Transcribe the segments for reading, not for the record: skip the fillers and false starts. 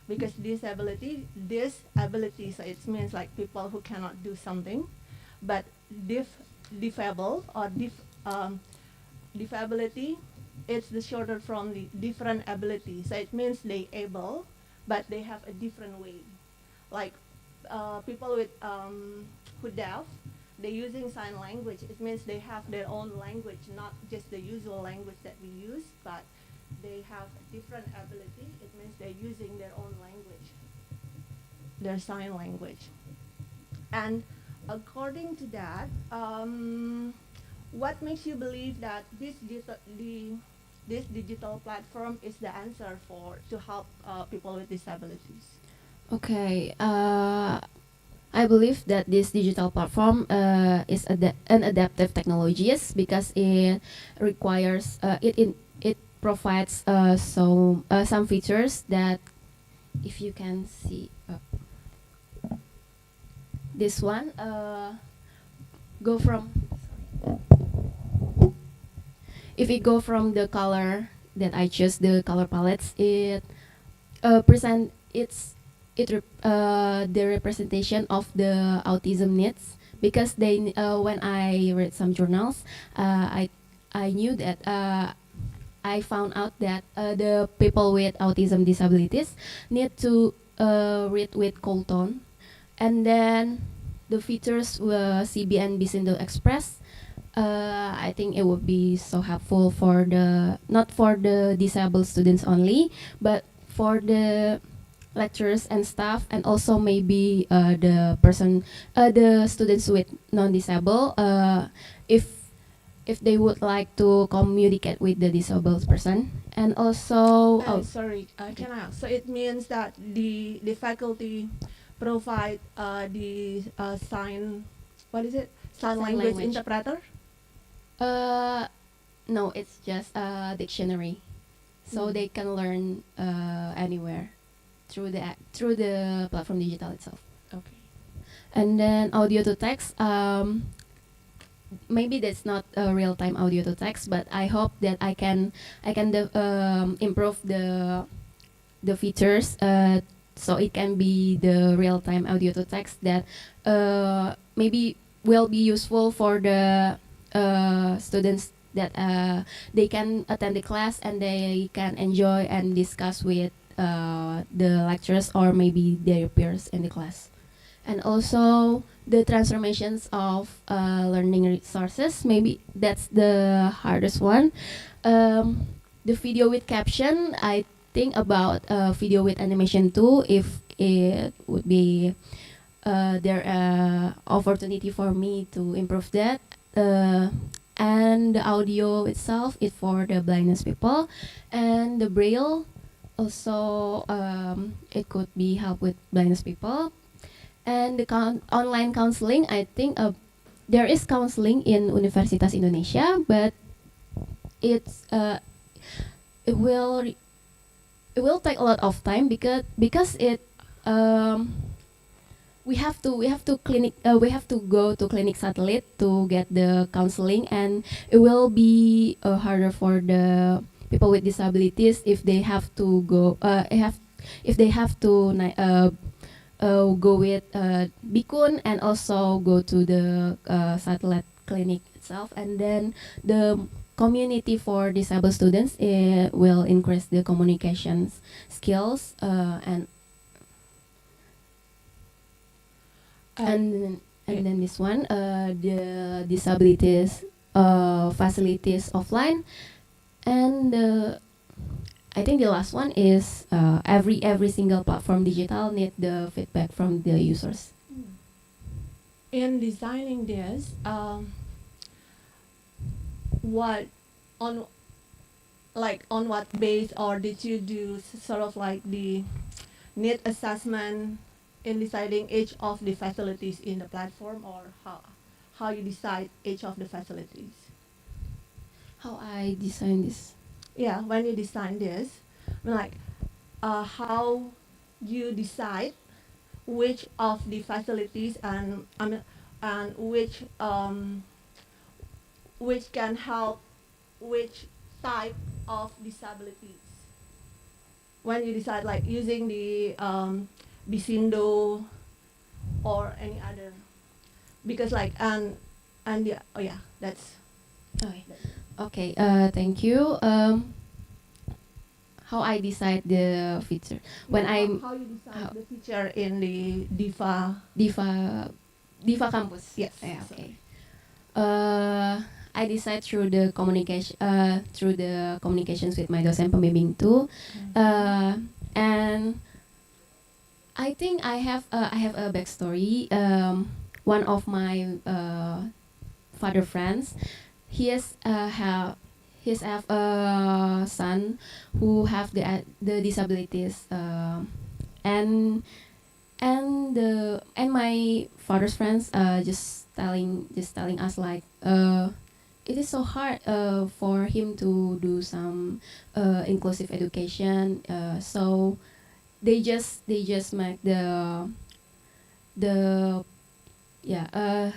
because disability, so it means like people who cannot do something, but difable or disability, it's the shorter from the different ability. So it means they able, but they have a different way. Like people with who deaf, they're using sign language. It means they have their own language, not just the usual language that we use, but they have a different ability. It means they're using their own language, their sign language. And according to that, what makes you believe that this digital platform is the answer for to help people with disabilities? Okay. I believe that this digital platform is an adaptive technologies because it requires it provides some features that if you can see this one go from if we go from the color that I choose the color palettes it present the representation of the autism needs because they when I read some journals I knew that I found out that the people with autism disabilities need to read with cold tone, and then the features CB and Bisindo Express. I think it would be so helpful for the not for the disabled students only, but for the lecturers and staff, and also maybe the students with non-disabled, if they would like to communicate with the disabled person, and also Sorry, can I ask? So it means that the faculty provide the sign, what is it? Sign Sign language language. interpreter. uh no, it's just a dictionary, so Mm. they can learn anywhere through the platform digital itself. Okay. And then audio to text, maybe that's not a real time audio to text, but I hope that I can improve the features so it can be the real time audio to text that maybe will be useful for the students that they can attend the class and they can enjoy and discuss with the lecturers or maybe their peers in the class. And also the transformations of learning resources, maybe that's the hardest one. The video with caption, I think about video with animation too, if it would be there opportunity for me to improve that. And the audio itself is for the blindness people, and the braille also it could be help with blindness people. And the online counseling, I think there is counseling in Universitas Indonesia, but it's it will it will take a lot of time because it um, we have to go to clinic satellite to get the counseling, and it will be harder for the people with disabilities if they have to go if they have to go with Bikun and also go to the satellite clinic itself, and then the community for disabled students will increase the communications skills and then this one the disabilities facilities offline, and I think the last one is every single platform digital need the feedback from the users. In designing this, what on on what base, or did you do sort of like the need assessment in deciding each of the facilities in the platform, or how you decide each of the facilities? How I design this? Yeah, when you design this, like how you decide which of the facilities, and and which can help which type of disabilities. when you decide like using the Bisindo or any other, because like and yeah, oh yeah, that's Okay. Okay. Thank you. How I decide the feature when I'm how you decide how- the feature in the DIFA. Diva campus. Yes. Yeah, So- okay. I decide through the communications with my dosen pembimbing too, and I think I have a backstory. One of my father friends, he has have a son who have the disabilities, and my father's friends just telling us like it is so hard for him to do some inclusive education, so they just make the yeah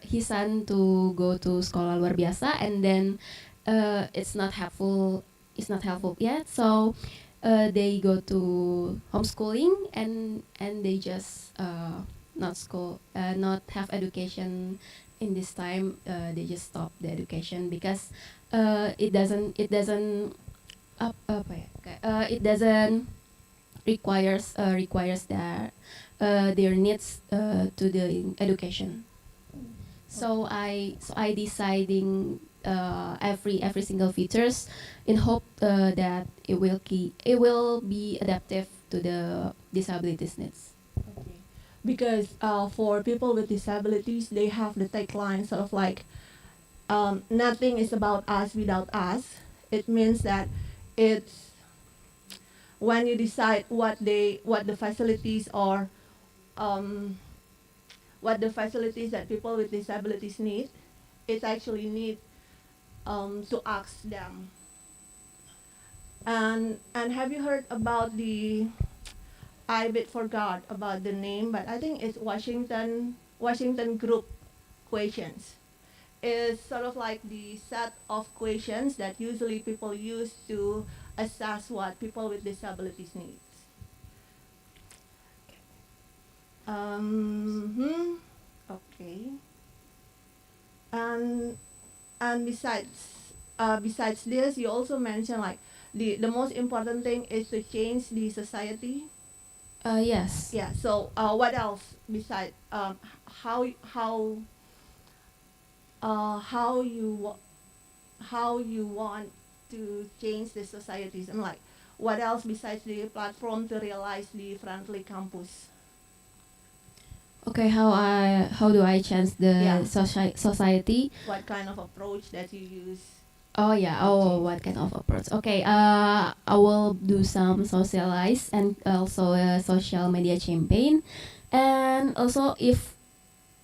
his son to go to sekolah luar biasa, and then it's not helpful yet, so they go to homeschooling, and they just not have education in this time. They just stop the education because it doesn't apa ya it doesn't requires their needs to the education. So I deciding every single features in hope that it will be adaptive to the disabilities needs. Okay. Because for people with disabilities, they have the tagline sort of like, nothing is about us without us. It means that it's when you decide what the facilities or um, what the facilities that people with disabilities need, it's actually need to ask them. And have you heard about the I bit forgot about the name, but I think it's Washington Group questions. It's sort of like the set of questions that usually people use to assess what people with disabilities need. Hmm. Okay. And and besides this, you also mentioned like the most important thing is to change the society. Yes. Yeah. So what else besides how how how how you want to change the societies, and like what else besides the platform to realize the friendly campus? Okay, how do I change the Yeah. society? What kind of approach that you use? Oh yeah. Oh, what kind of approach? Okay. I will do some socialize and also a social media campaign, and also if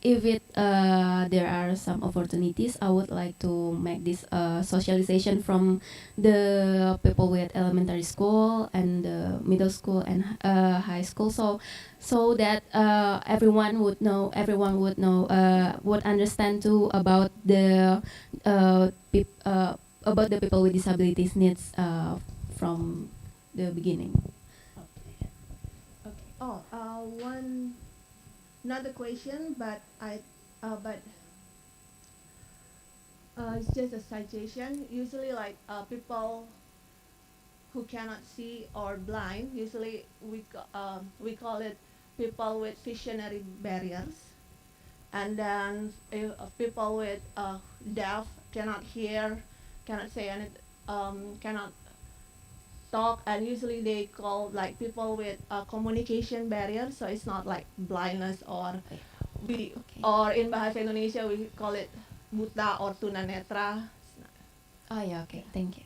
there are some opportunities, I would like to make this socialization from the people with elementary school and middle school and high school, so that would understand too about the people with disabilities needs from the beginning. Okay. Okay. Oh, one not a question, but it's just a suggestion. Usually, like people who cannot see or blind, usually we call it people with visionary barriers, and then if, people with deaf, cannot hear, cannot say any, cannot talk, and usually they call like people with communication barriers. So it's not like blindness, or we Okay. or in Bahasa Indonesia we call it buta or tunanetra. Oh yeah. Okay. Thank you.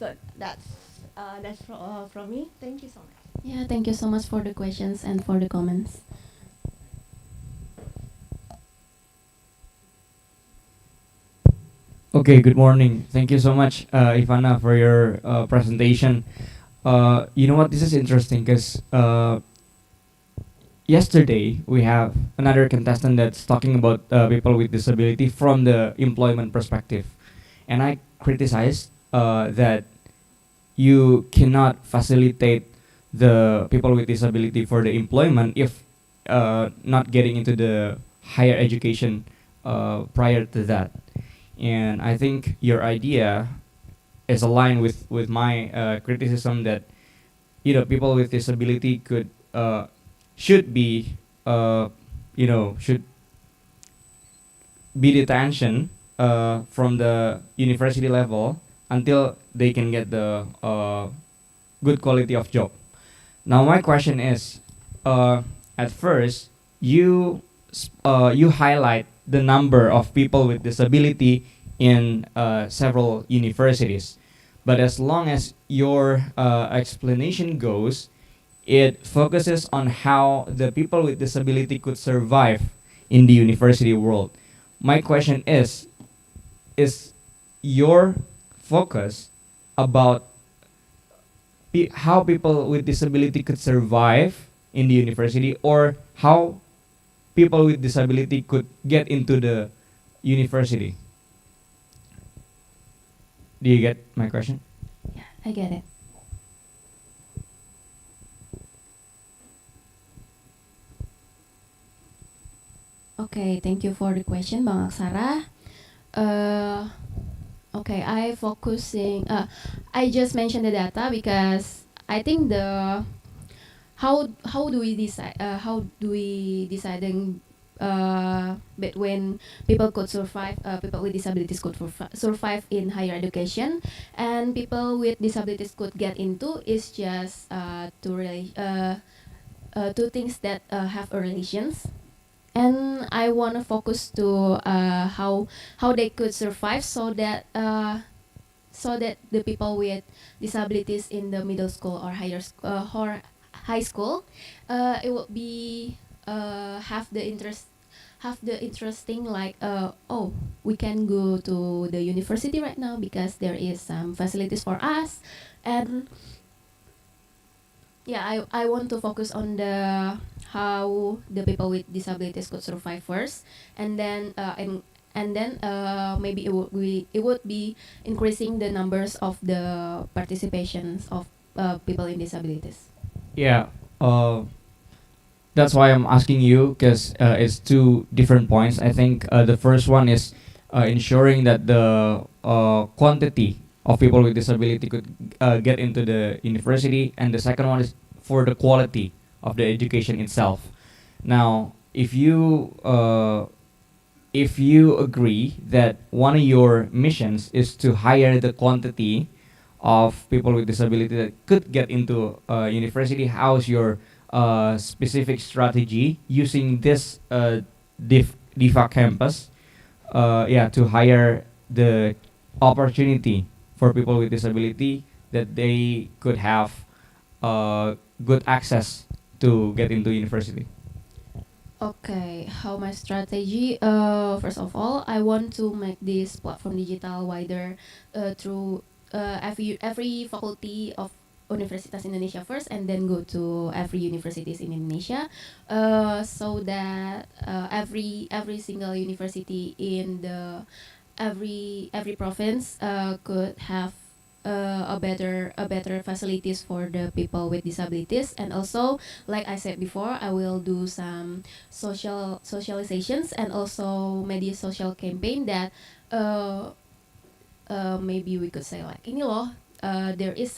So that's from me. Thank you so much. Yeah. Thank you so much for the questions and for the comments. Okay, good morning. Thank you so much, Ivana, for your presentation. You know what? This is interesting because yesterday we have another contestant that's talking about people with disability from the employment perspective, and I criticized that you cannot facilitate the people with disability for the employment if not getting into the higher education prior to that. And I think your idea is aligned with my criticism that people with disability should be should be detention from the university level until they can get the good quality of job. Now my question is, at first you highlight the number of people with disability in several universities, but as long as your explanation goes, it focuses on how the people with disability could survive in the university world. My question is your focus about how people with disability could survive in the university, or how people with disability could get into the university? Do you get my question? Yeah, I get it. Okay, thank you for the question, Bang Aksara. Okay, I just mentioned the data because I think how do we decide deciding between people with disabilities could survive in higher education and people with disabilities could get into is just two things that have a relations. And I want to focus to how they could survive so that the people with disabilities in the middle school or or high school, it will be have the interesting like oh, we can go to the university right now because there is some facilities for us. And yeah, I want to focus on the how the people with disabilities could survive first, and then maybe it would be increasing the numbers of the participations of people in disabilities. Yeah, that's why I'm asking you, because it's two different points. I think the first one is ensuring that the quantity of people with disability could get into the university, and the second one is for the quality of the education itself. Now, if you agree that one of your missions is to hire the quantity of people with disability that could get into university, how's your specific strategy using this DIFA campus, to hire the opportunity for people with disability that they could have good access to get into university? Okay, how my strategy? First of all, I want to make this platform digital wider through every faculty of Universitas Indonesia first, and then go to every universities in Indonesia, so that every single university in the every province could have a better facilities for the people with disabilities. And also, like I said before, I will do some socializations and also media social campaign that maybe we could say like ini loh, there is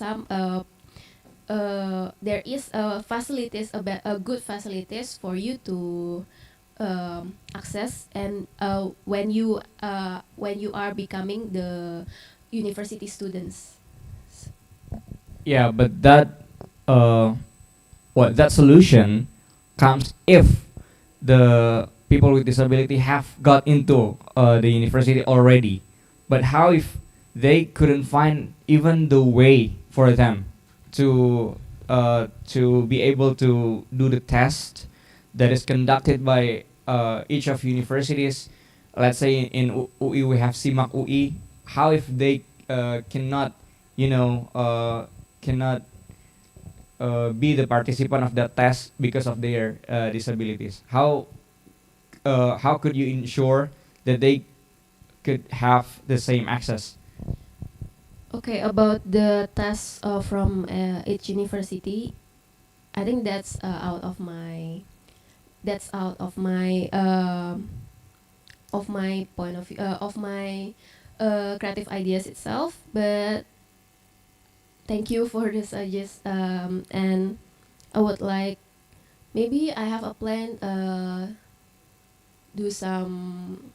facilities, a good facilities for you to access, and when you are becoming the university students. Yeah, but that solution comes if the people with disability have got into the university already. But how if they couldn't find even the way for them to be able to do the test that is conducted by each of universities? Let's say in UI we have SIMAK UI. How if they cannot, cannot be the participant of that test because of their disabilities? How could you ensure that they could have the same access? Okay, about the tests from each university. I think that's out of my point of view, of my creative ideas itself. But thank you for the suggest, and I would like, maybe I have a plan, do some,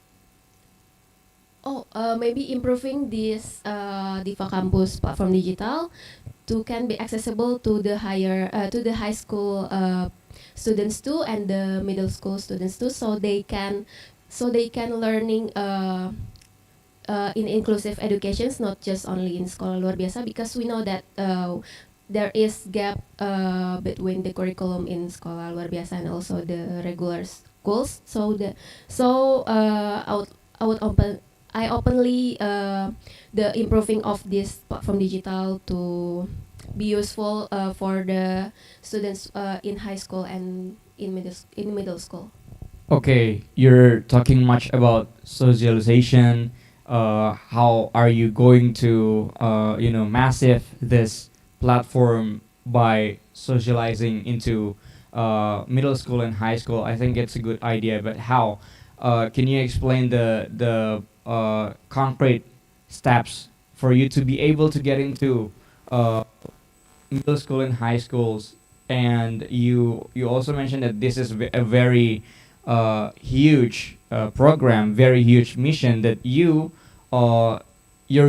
maybe improving this Diva Campus platform digital to can be accessible to the high school students too, and the middle school students too, so they can learning in inclusive educations, not just only in sekolah luar biasa, because we know that there is gap between the curriculum in sekolah luar biasa and also the regular schools. I would openly the improving of this platform digital to be useful for the students in high school and in middle school. Okay, you're talking much about socialization. How are you going to, massive this platform by socializing into middle school and high school? I think it's a good idea, but how? Can you explain the concrete steps for you to be able to get into middle school and high schools? And you also mentioned that this is a very huge program, very huge mission that you're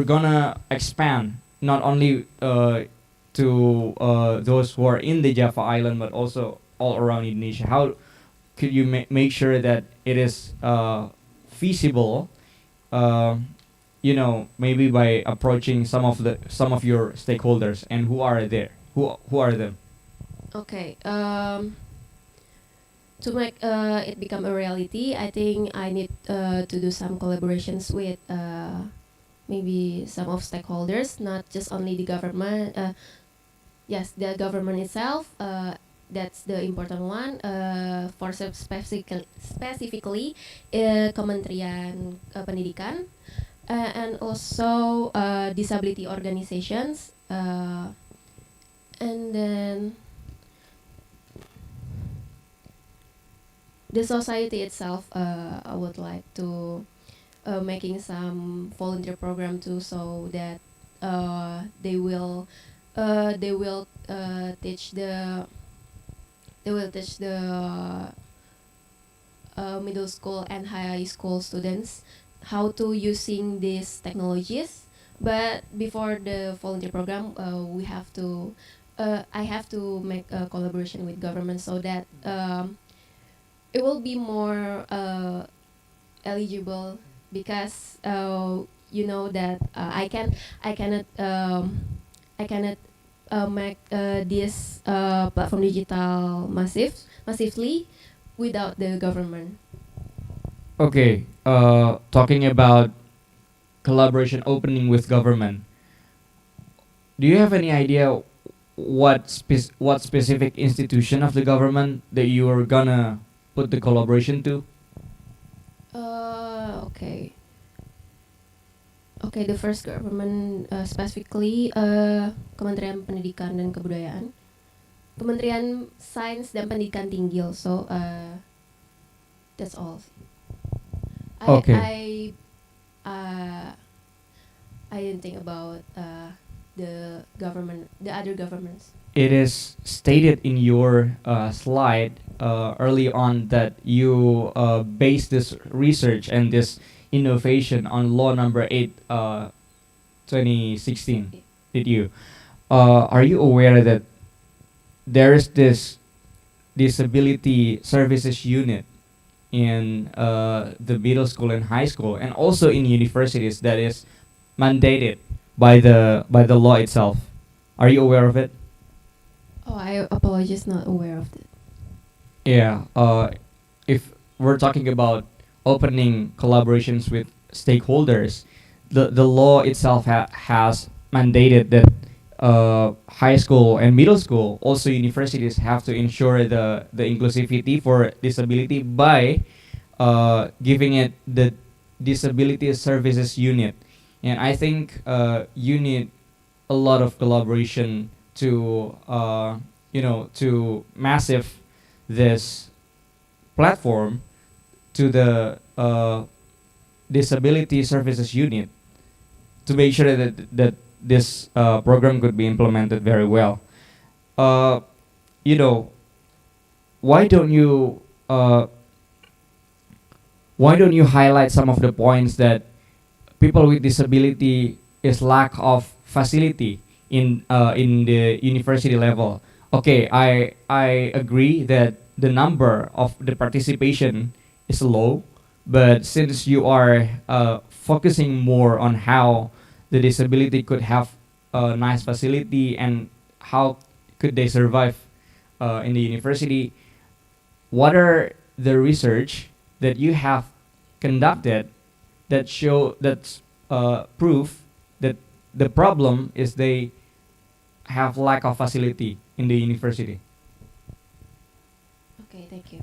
gonna expand not only to those who are in the Java Island, but also all around Indonesia. How could you make sure that it is feasible? Maybe by approaching some of your stakeholders, and who are there? Who are them? Okay. To make it become a reality, I think I need to do some collaborations with maybe some of stakeholders, not just only the government. Yes, the government itself. That's the important one. For specifically, Kementerian Pendidikan, and also disability organizations, and then the society itself. I would like to making some volunteer program too, so that they will teach the middle school and high school students how to using these technologies. But before the volunteer program, I have to make a collaboration with government, so that it will be more eligible, because you know that I cannot make this platform digital massively without the government. Okay, talking about collaboration opening with government, do you have any idea what specific institution of the government that you are gonna put the collaboration to? Okay. Okay, the first government, specifically Kementerian Pendidikan dan Kebudayaan, Kementerian Sains dan Pendidikan Tinggi also. That's all. Okay. I didn't think about the other governments. It is stated in your slide early on that you base this research and this innovation on Law Number 8, 2016. Did you? Are you aware that there is this disability services unit in the middle school and high school, and also in universities, that is mandated by the law itself? Are you aware of it? Oh, I apologize, not aware of that. Yeah. If we're talking about opening collaborations with stakeholders, the law itself has mandated that high school and middle school, also universities, have to ensure the inclusivity for disability by giving it the disability services unit. And I think you need a lot of collaboration to to massive this platform to the disability services unit to make sure that this program could be implemented very well. Uh, you know, why don't you uh, why don't you highlight some of the points that people with disability is lack of facility in the university level? Okay, I agree that the number of the participation is low, but since you are focusing more on how the disability could have a nice facility and how could they survive in the university, what are the research that you have conducted that show that's proof that the problem is they have lack of facility in the university? Okay, thank you.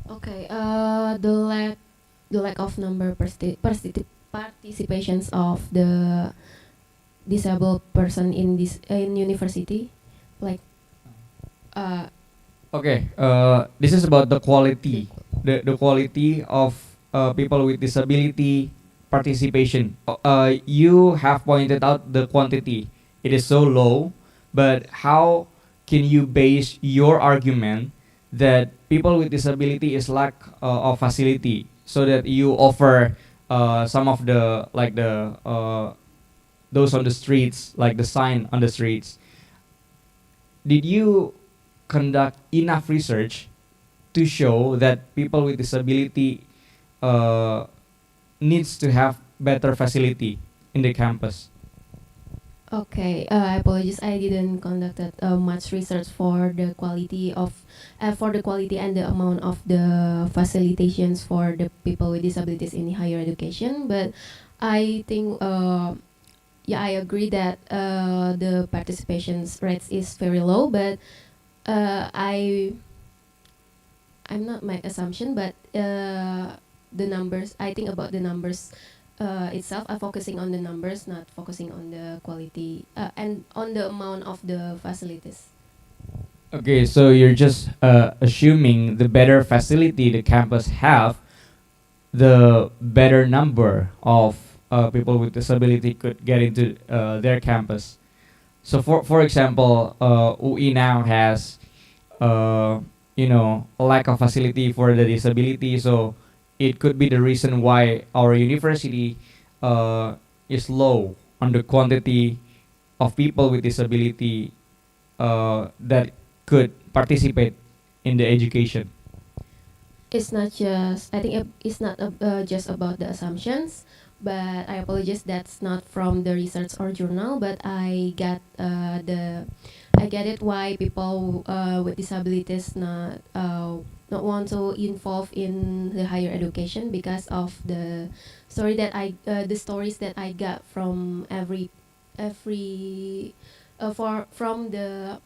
Okay, the lack of number participations of the disabled person in this in university, like uh, Okay, this is about the quality, the quality of people with disability participation. You have pointed out the quantity; it is so low. But how can you base your argument that people with disability is lack of facility, so that you offer some of the like the those on the streets, like the sign on the streets? Did you conduct enough research to show that people with disability uh, needs to have better facility in the campus? okay, I apologize. I didn't conducted much research for the quality and the amount of the facilitations for the people with disabilities in higher education. But I think, yeah, I agree that the participation rates is very low. But I'm not my assumption, but the numbers. I think about the numbers itself. I'm focusing on the numbers, not focusing on the quality and on the amount of the facilities. Okay, so you're just assuming the better facility the campus have, the better number of people with disability could get into their campus. So for example, UI now has a lack of facility for the disability, so it could be the reason why our university is low on the quantity of people with disability that could participate in the education. It's not just. I think it's not just about the assumptions, but I apologize. That's not from the research or journal, but I get it why people with disabilities not want to involve in the higher education because of the stories that I got from every from the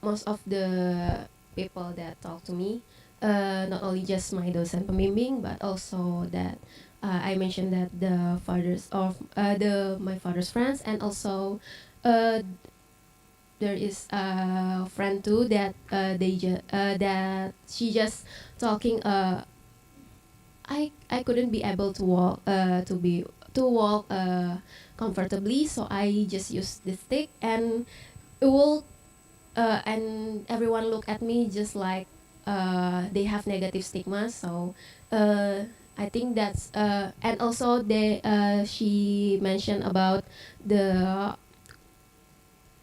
most of the people that talk to me, not only just my docent pembimbing, but also that I mentioned that the fathers of the my father's friends, and also uh, there is a friend too that that she just talking. I couldn't be able to walk to walk comfortably, so I just use the stick, and it will and everyone look at me just like they have negative stigma. So uh, I think that's and also she mentioned about the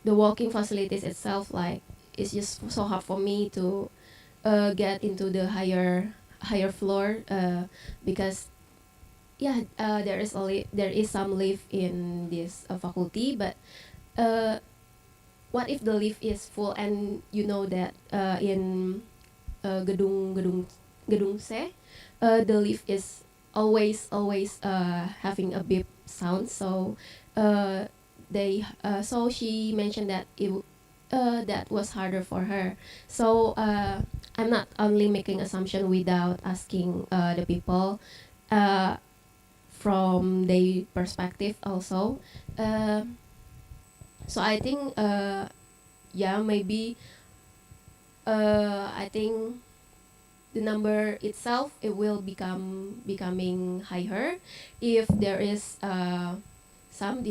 the walking facilities itself, like it's just so hard for me to get into the higher floor because yeah, there is some lift in this faculty, but uh, what if the lift is full, and you know that in gedung C, the lift is always having a beep sound. So uh, so she mentioned that that was harder for her. So I'm not only making assumption without asking the people uh, from their perspective also. Uh, so I think yeah, maybe I think the number itself, it will becoming higher if there is some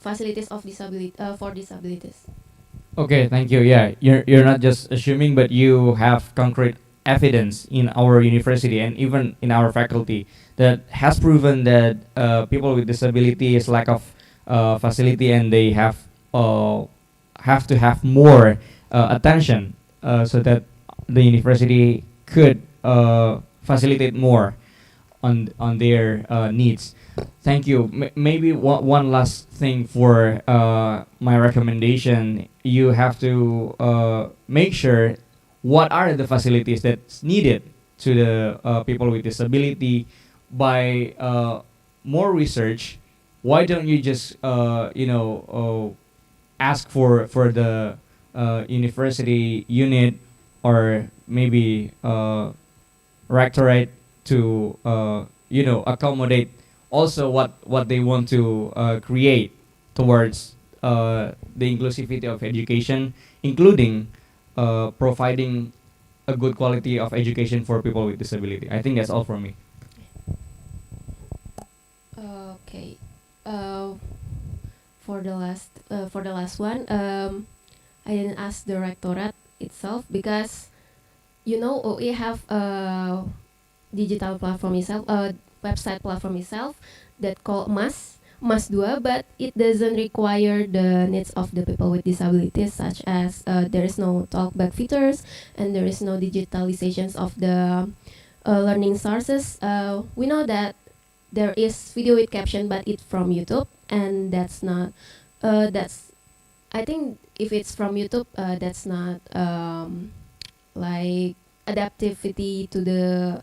facilities of disability for disabilities. Okay, thank you. Yeah, you're not just assuming, but you have concrete evidence in our university and even in our faculty that has proven that people with disability is lack of facility, and they have to have more attention so that the university could facilitate more on their needs. Thank you. Maybe one last thing for my recommendation. You have to make sure what are the facilities that's needed to the people with disability by more research. Why don't you just ask for the university unit or maybe rectorate to accommodate also what they want to create towards the inclusivity of education, including providing a good quality of education for people with disability. I think that's all from me. Okay. Uh, for the last one, I didn't ask the rectorate itself because we have a digital platform itself, website platform itself that called Mas 2, but it doesn't require the needs of the people with disabilities, such as there is no talkback features and there is no digitalizations of the learning sources. We know that there is video with caption, but it's from YouTube, and that's not. That's I think if it's from YouTube, that's not like adaptivity to the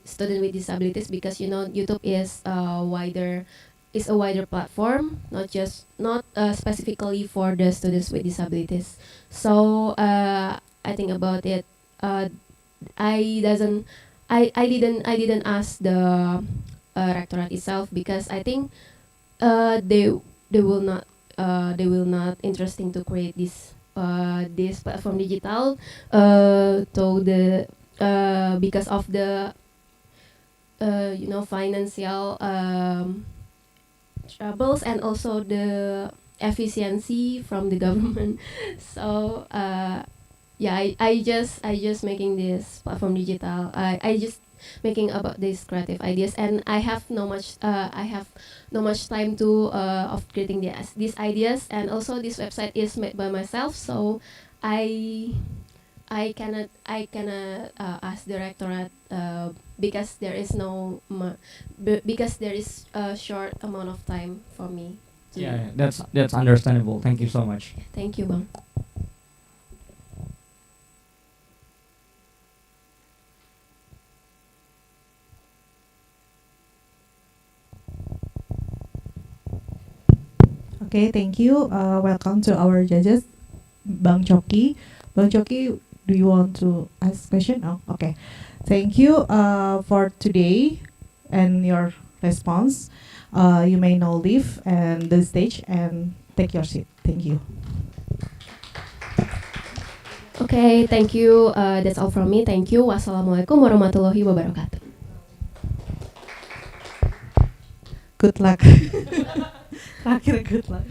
student with disabilities, because YouTube is a wider platform, not specifically for the students with disabilities. So I think about it. I doesn't I didn't ask the rectorate itself, because I think they will not interesting to create this platform digital to the because of the financial troubles, and also the efficiency from the government. So yeah, I just making this platform digital. I just making about these creative ideas, and I have no much time to of creating these ideas, and also this website is made by myself, so I I cannot ask the rectorate because there is because there is a short amount of time for me to. Yeah, that's understandable. Thank you so much. Thank you, Bang. Okay, thank you. Welcome to our judges, Bang Choki. Bang Choki, do you want to ask question? Oh, okay. Thank you for today and your response. You may now leave and the stage and take your seat. Thank you. Okay, thank you. That's all from me. Thank you. Wassalamualaikum warahmatullahi wabarakatuh. Good luck. Terakhir, good luck.